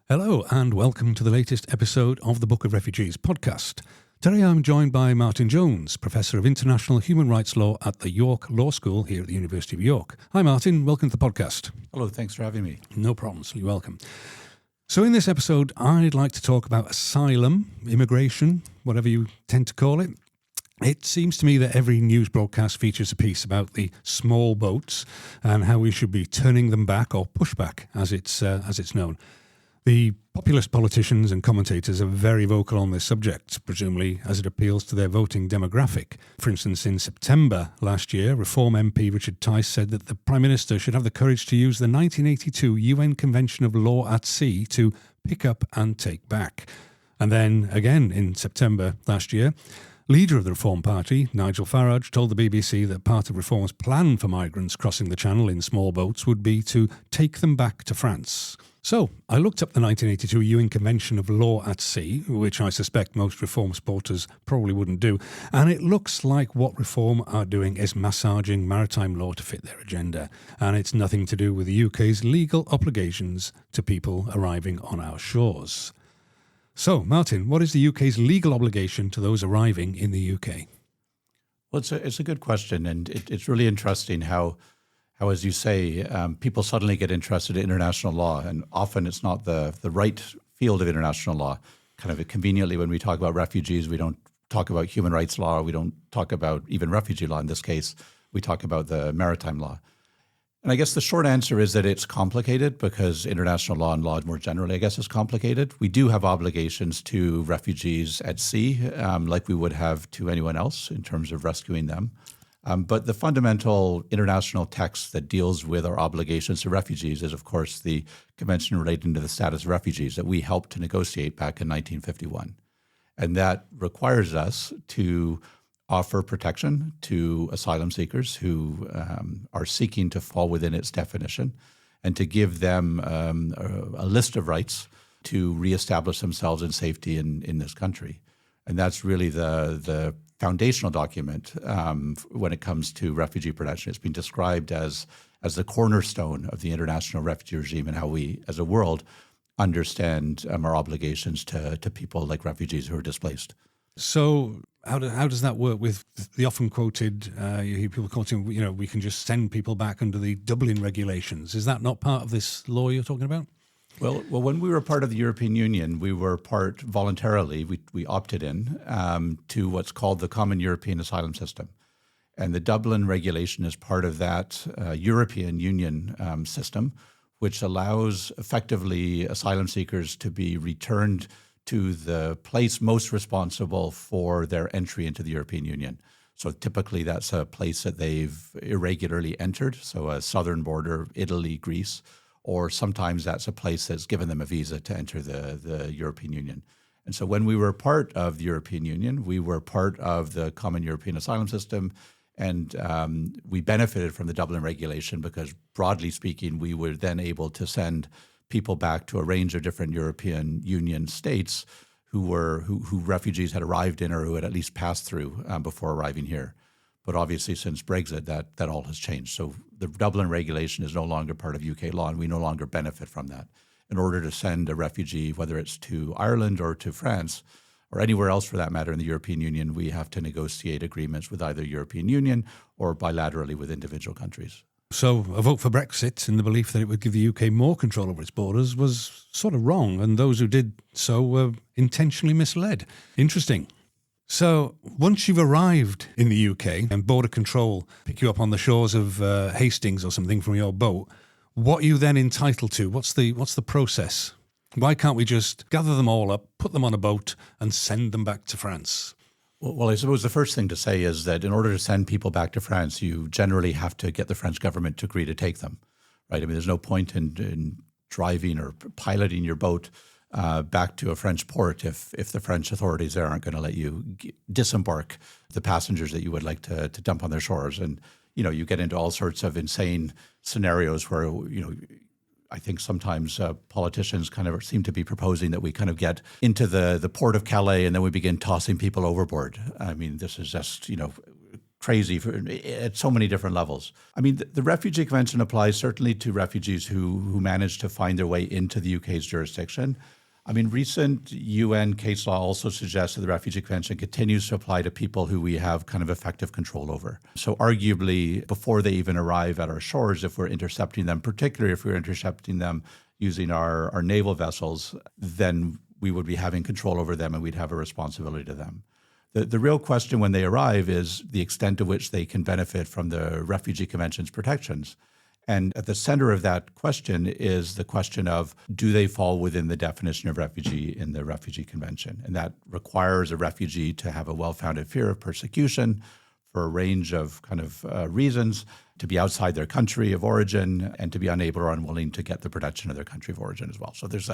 Hello and welcome to the latest episode of the Book of Refugees podcast. Today I'm joined by Martin Jones, Professor of International Human Rights Law at the York Law School here at the University of York. Hi Martin, welcome to the podcast. Hello, thanks for having me. No problems, you're welcome. So in this episode I'd like to talk about asylum, immigration, whatever you tend to call it. It seems to me that every news broadcast features a piece about the small boats and how we should be turning them back, or pushback as it's known. The populist politicians and commentators are very vocal on this subject, presumably as it appeals to their voting demographic. For instance, in September last year, Reform MP Richard Tice said that the Prime Minister should have the courage to use the 1982 UN Convention of Law at Sea to pick up and take back. And then again in September last year, leader of the Reform Party, Nigel Farage, told the BBC that part of Reform's plan for migrants crossing the Channel in small boats would be to take them back to France. So, I looked up the 1982 UN Convention of Law at Sea, which I suspect most Reform supporters probably wouldn't do, and it looks like what Reform are doing is massaging maritime law to fit their agenda, and it's nothing to do with the UK's legal obligations to people arriving on our shores. So, Martin, what is the UK's legal obligation to those arriving in the UK? Well, it's a good question, and it's really interesting how, as you say, people suddenly get interested in international law, and often it's not the right field of international law. Kind of conveniently, when we talk about refugees, we don't talk about human rights law, we don't talk about even refugee law in this case, we talk about the maritime law. And I guess the short answer is that it's complicated because international law and law more generally, I guess, is complicated. We do have obligations to refugees at sea, like we would have to anyone else in terms of rescuing them. But the fundamental international text that deals with our obligations to refugees is, of course, the Convention relating to the status of refugees that we helped to negotiate back in 1951. And that requires us to offer protection to asylum seekers who are seeking to fall within its definition, and to give them a list of rights to reestablish themselves in safety in this country. And that's really the foundational document when it comes to refugee protection. It's been described as the cornerstone of the international refugee regime and how we, as a world, understand our obligations to people like refugees who are displaced. So how does that work with the often quoted, you hear people quoting, we can just send people back under the Dublin regulations. Is that not part of this law you're talking about? Well, when we were part of the European Union, we were part voluntarily, we opted in to what's called the Common European Asylum System. And the Dublin regulation is part of that European Union system, which allows effectively asylum seekers to be returned to the place most responsible for their entry into the European Union. So typically that's a place that they've irregularly entered, so a southern border, Italy, Greece, or sometimes that's a place that's given them a visa to enter the European Union. And so when we were part of the European Union, we were part of the Common European Asylum System, and we benefited from the Dublin regulation because, broadly speaking, we were then able to send people back to a range of different European Union states who refugees had arrived in or who had at least passed through before arriving here. But obviously, since Brexit, that all has changed. So the Dublin regulation is no longer part of UK law, and we no longer benefit from that. In order to send a refugee, whether it's to Ireland or to France, or anywhere else for that matter in the European Union, we have to negotiate agreements with either European Union or bilaterally with individual countries. So a vote for Brexit in the belief that it would give the UK more control over its borders was sort of wrong, and those who did so were intentionally misled. Interesting. So once you've arrived in the UK and border control pick you up on the shores of Hastings or something from your boat, what are you then entitled to? What's the process? Why can't we just gather them all up, put them on a boat and send them back to France? Well, I suppose the first thing to say is that in order to send people back to France, you generally have to get the French government to agree to take them, right? I mean, there's no point in driving or piloting your boat back to a French port if the French authorities there aren't going to let you disembark the passengers that you would like to dump on their shores. And, you get into all sorts of insane scenarios where, I think sometimes politicians kind of seem to be proposing that we kind of get into the port of Calais and then we begin tossing people overboard. I mean, this is just, crazy at so many different levels. I mean, the Refugee Convention applies certainly to refugees who manage to find their way into the UK's jurisdiction. I mean, recent UN case law also suggests that the Refugee Convention continues to apply to people who we have kind of effective control over. So arguably, before they even arrive at our shores, if we're intercepting them, particularly if we're intercepting them using our naval vessels, then we would be having control over them and we'd have a responsibility to them. The real question when they arrive is the extent to which they can benefit from the Refugee Convention's protections. And at the center of that question is the question of, do they fall within the definition of refugee in the Refugee Convention? And that requires a refugee to have a well-founded fear of persecution for a range of kind of reasons, to be outside their country of origin, and to be unable or unwilling to get the protection of their country of origin as well. So there's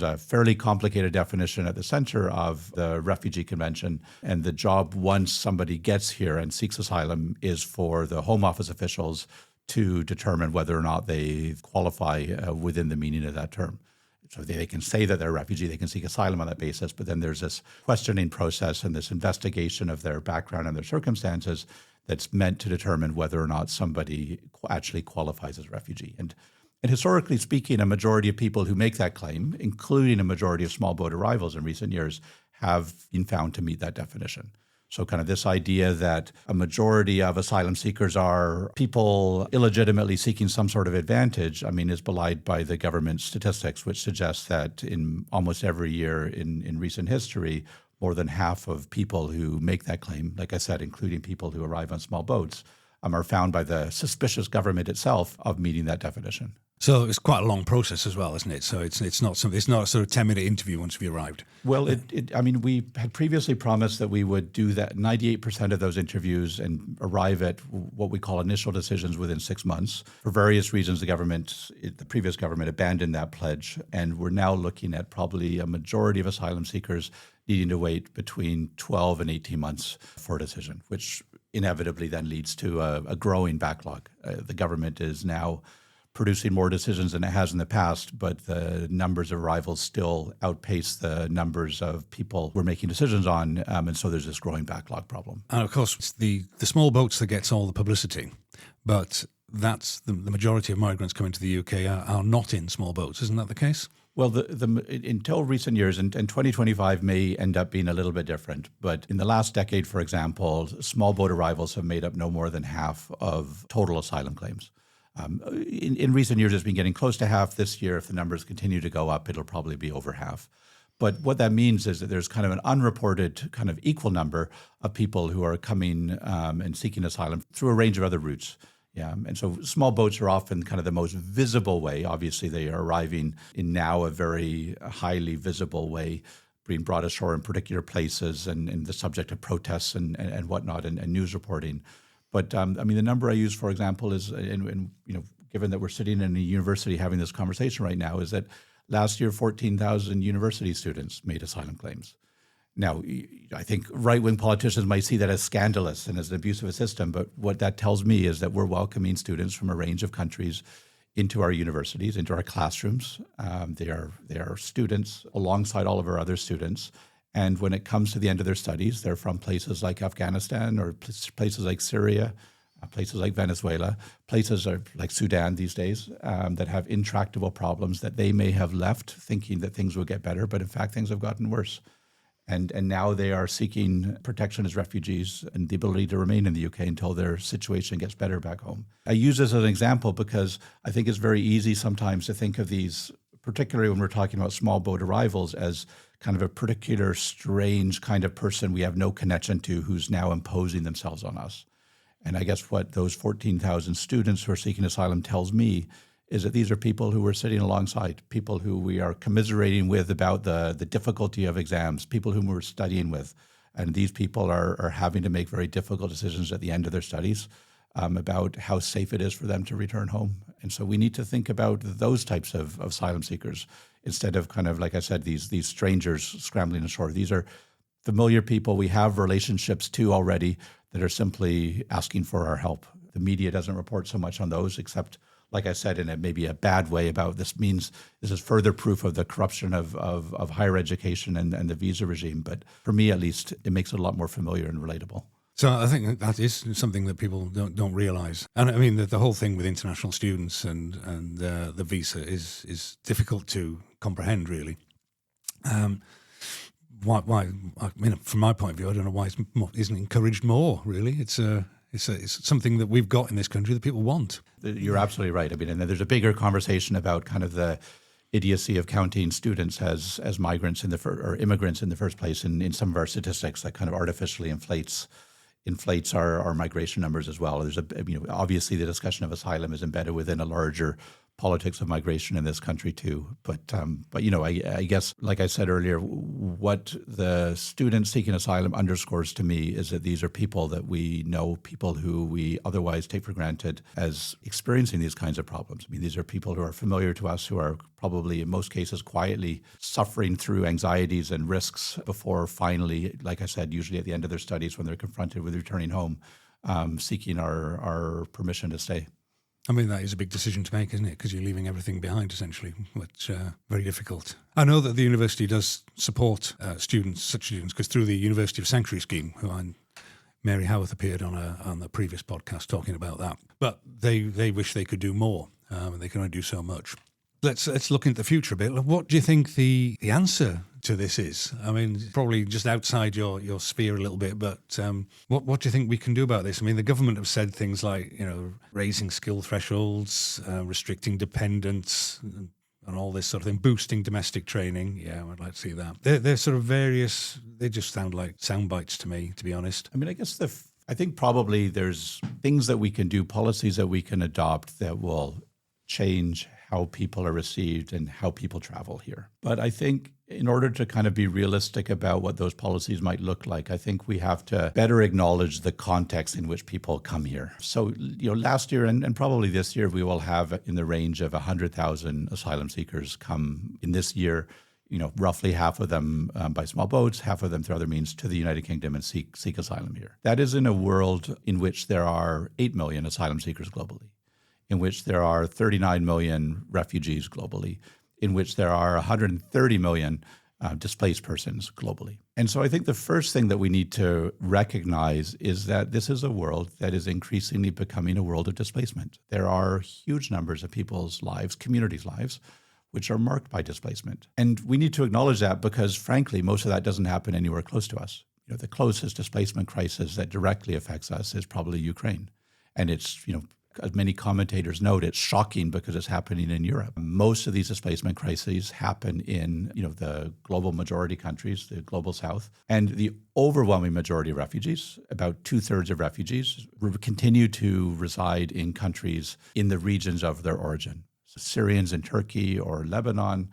a fairly complicated definition at the center of the Refugee Convention. And the job, once somebody gets here and seeks asylum, is for the Home Office officials to determine whether or not they qualify within the meaning of that term. So they can say that they're a refugee, they can seek asylum on that basis, but then there's this questioning process and this investigation of their background and their circumstances that's meant to determine whether or not somebody actually qualifies as a refugee. And historically speaking, a majority of people who make that claim, including a majority of small boat arrivals in recent years, have been found to meet that definition. So kind of this idea that a majority of asylum seekers are people illegitimately seeking some sort of advantage, I mean, is belied by the government statistics, which suggests that in almost every year in recent history, more than half of people who make that claim, like I said, including people who arrive on small boats, are found by the suspicious government itself of meeting that definition. So it's quite a long process as well, isn't it? So it's not a sort of 10-minute interview once we arrived. Well, I mean, we had previously promised that we would do that 98% of those interviews and arrive at what we call initial decisions within 6 months. For various reasons, the previous government abandoned that pledge, and we're now looking at probably a majority of asylum seekers needing to wait between 12 and 18 months for a decision, which inevitably then leads to a growing backlog. The government is now producing more decisions than it has in the past, but the numbers of arrivals still outpace the numbers of people we're making decisions on, and so there's this growing backlog problem. And of course, it's the small boats that gets all the publicity, but that's the majority of migrants coming to the UK are not in small boats. Isn't that the case? Well, until recent years, and 2025 may end up being a little bit different, but in the last decade, for example, small boat arrivals have made up no more than half of total asylum claims. In recent years, it's been getting close to half. This year, if the numbers continue to go up, it'll probably be over half. But what that means is that there's kind of an unreported kind of equal number of people who are coming and seeking asylum through a range of other routes. Yeah, and so small boats are often kind of the most visible way. Obviously, they are arriving in now a very highly visible way, being brought ashore in particular places and the subject of protests and whatnot and news reporting. But I mean, the number I use, for example, is, and given that we're sitting in a university having this conversation right now, is that last year 14,000 university students made asylum claims. Now, I think right-wing politicians might see that as scandalous and as an abuse of a system, but what that tells me is that we're welcoming students from a range of countries into our universities, into our classrooms. They are students alongside all of our other students. And when it comes to the end of their studies, they're from places like Afghanistan or places like Syria, places like Venezuela, places like Sudan these days that have intractable problems that they may have left thinking that things would get better, but in fact, things have gotten worse. And now they are seeking protection as refugees and the ability to remain in the UK until their situation gets better back home. I use this as an example because I think it's very easy sometimes to think of these, particularly when we're talking about small boat arrivals, as kind of a particular strange kind of person we have no connection to who's now imposing themselves on us. And I guess what those 14,000 students who are seeking asylum tells me is that these are people who we're sitting alongside, people who we are commiserating with about the difficulty of exams, people whom we're studying with. And these people are having to make very difficult decisions at the end of their studies about how safe it is for them to return home. And so we need to think about those types of asylum seekers instead of kind of, like I said, these strangers scrambling ashore. These are familiar people we have relationships to already that are simply asking for our help. The media doesn't report so much on those, except, like I said, in maybe a bad way about this is further proof of the corruption of higher education and the visa regime. But for me, at least, it makes it a lot more familiar and relatable. So I think that is something that people don't realise. And I mean, the whole thing with international students and the visa is difficult to comprehend, really. Why? I mean, from my point of view, I don't know why it isn't encouraged more. Really, it's something that we've got in this country that people want. You're absolutely right. I mean, and there's a bigger conversation about kind of the idiocy of counting students as migrants or immigrants in the first place in some of our statistics that kind of artificially inflates our migration numbers as well. There's obviously the discussion of asylum is embedded within a larger politics of migration in this country too. But I guess, like I said earlier, what the students seeking asylum underscores to me is that these are people that we know, people who we otherwise take for granted as experiencing these kinds of problems. I mean, these are people who are familiar to us, who are probably in most cases quietly suffering through anxieties and risks before finally, like I said, usually at the end of their studies when they're confronted with returning home, seeking our permission to stay. I mean, that is a big decision to make, isn't it? Because you're leaving everything behind, essentially, which very difficult. I know that the university does support such students, because through the University of Sanctuary Scheme, Mary Howarth appeared on the previous podcast talking about that. But they wish they could do more, and they can only do so much. Let's look into the future a bit. What do you think the answer to this is? I mean, probably just outside your sphere a little bit, but what do you think we can do about this? I mean, the government have said things like, raising skill thresholds, restricting dependence, and all this sort of thing, boosting domestic training. Yeah, I'd like to see that. They're sort of various, they just sound like sound bites to me, to be honest. I mean, I guess I think probably there's things that we can do, policies that we can adopt that will change how people are received and how people travel here. But I think in order to kind of be realistic about what those policies might look like, I think we have to better acknowledge the context in which people come here. So, last year and probably this year, we will have in the range of 100,000 asylum seekers come in this year, roughly half of them by small boats, half of them through other means to the United Kingdom and seek asylum here. That is in a world in which there are 8 million asylum seekers globally, in which there are 39 million refugees globally, in which there are 130 million displaced persons globally. And so I think the first thing that we need to recognize is that this is a world that is increasingly becoming a world of displacement. There are huge numbers of people's lives, communities' lives, which are marked by displacement. And we need to acknowledge that because, frankly, most of that doesn't happen anywhere close to us. The closest displacement crisis that directly affects us is probably Ukraine. And it's, as many commentators note, it's shocking because it's happening in Europe. Most of these displacement crises happen in, the global majority countries, the global south. And the overwhelming majority of refugees, about 2/3 of refugees, continue to reside in countries in the regions of their origin. So Syrians in Turkey or Lebanon,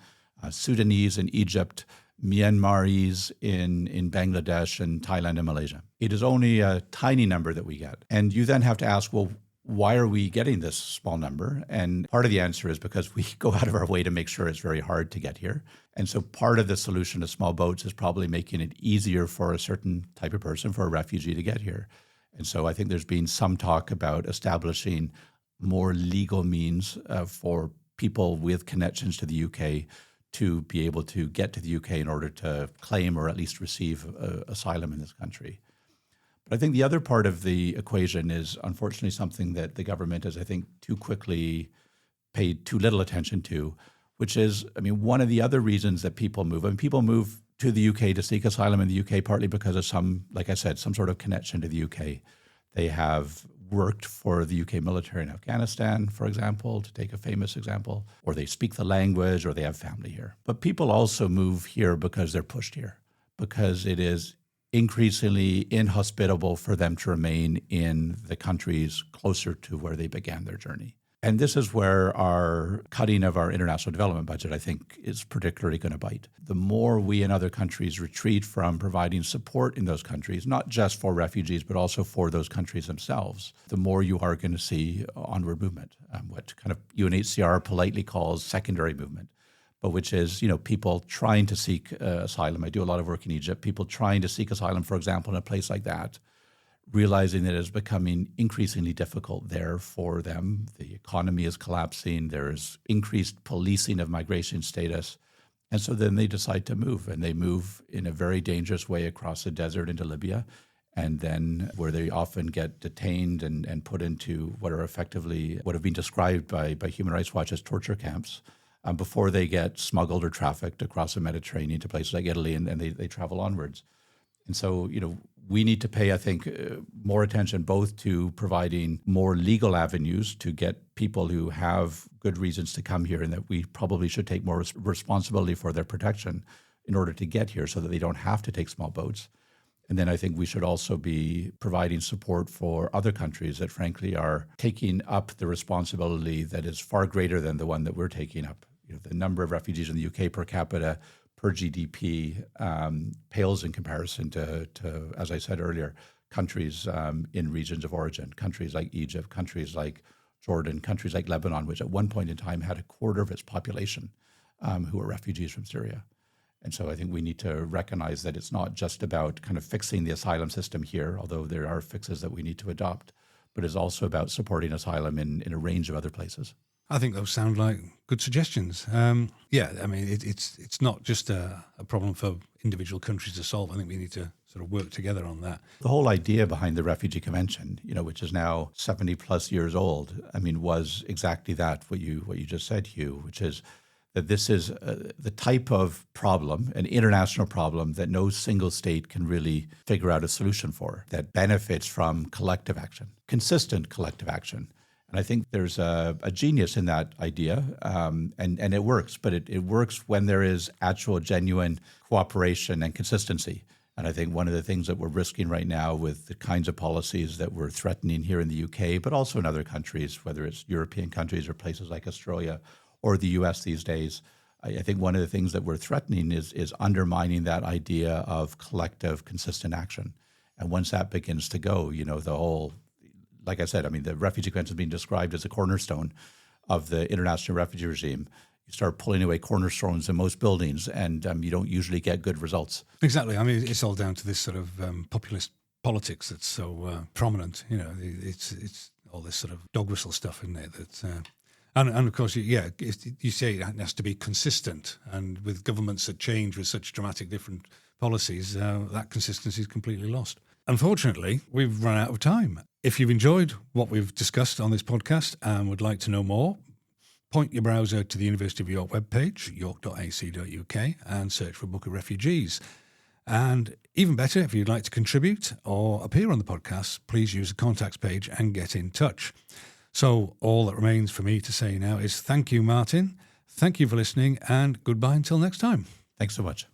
Sudanese in Egypt, Myanmaris in Bangladesh and Thailand and Malaysia. It is only a tiny number that we get. And you then have to ask, well, why are we getting this small number? And part of the answer is because we go out of our way to make sure it's very hard to get here. And so part of the solution to small boats is probably making it easier for a certain type of person, for a refugee, to get here. And so I think there's been some talk about establishing more legal means for people with connections to the UK to be able to get to the UK in order to claim or at least receive asylum in this country. But I think the other part of the equation is unfortunately something that the government has, I think, too quickly paid too little attention to, which is, one of the other reasons that people move. People move to the UK to seek asylum in the UK partly because of some sort of connection to the UK. They have worked for the UK military in Afghanistan, for example, to take a famous example, or they speak the language, or they have family here. But people also move here because they're pushed here, because it is increasingly inhospitable for them to remain in the countries closer to where they began their journey. And this is where our cutting of our international development budget, I think, is particularly going to bite. The more we and other countries retreat from providing support in those countries, not just for refugees, but also for those countries themselves, the more you are going to see onward movement, what kind of UNHCR politely calls secondary movement, but which is, people trying to seek asylum. I do a lot of work in Egypt, people trying to seek asylum, for example, in a place like that, realizing that it's becoming increasingly difficult there for them. The economy is collapsing. There's increased policing of migration status. And so then they decide to move, and they move in a very dangerous way across the desert into Libya. and then where they often get detained and put into what are effectively what have been described by Human Rights Watch as torture camps before they get smuggled or trafficked across the Mediterranean to places like Italy, and they travel onwards. And so, we need to pay, I think, more attention both to providing more legal avenues to get people who have good reasons to come here, and that we probably should take more responsibility for their protection in order to get here so that they don't have to take small boats. And then I think we should also be providing support for other countries that frankly are taking up the responsibility that is far greater than the one that we're taking up. The number of refugees in the UK per capita, per GDP, pales in comparison to, as I said earlier, countries in regions of origin, countries like Egypt, countries like Jordan, countries like Lebanon, which at one point in time had a quarter of its population who were refugees from Syria. And so I think we need to recognize that it's not just about kind of fixing the asylum system here, although there are fixes that we need to adopt, but it's also about supporting asylum in a range of other places. I think those sound like good suggestions. It's not just a problem for individual countries to solve. I think we need to sort of work together on that. The whole idea behind the Refugee Convention, which is now 70 plus years old, was exactly that, what you just said, Hugh, which is that this is the type of problem, an international problem that no single state can really figure out a solution for, that benefits from collective action, consistent collective action. And I think there's a genius in that idea, and it works, but it works when there is actual, genuine cooperation and consistency. And I think one of the things that we're risking right now with the kinds of policies that we're threatening here in the UK, but also in other countries, whether it's European countries or places like Australia or the US these days, I think one of the things that we're threatening is undermining that idea of collective, consistent action. And once that begins to go, the whole, like I said, the Refugee Convention has been described as a cornerstone of the international refugee regime. You start pulling away cornerstones in most buildings, and you don't usually get good results. Exactly. It's all down to this sort of populist politics that's so prominent. It's all this sort of dog whistle stuff, isn't it? And of course, you say it has to be consistent, and with governments that change with such dramatic different policies, that consistency is completely lost. Unfortunately, we've run out of time. If you've enjoyed what we've discussed on this podcast and would like to know more, point your browser to the University of York webpage, york.ac.uk, and search for Book of Refugees. And even better, if you'd like to contribute or appear on the podcast, please use the contacts page and get in touch. So all that remains for me to say now is thank you, Martin. Thank you for listening, and goodbye until next time. Thanks so much.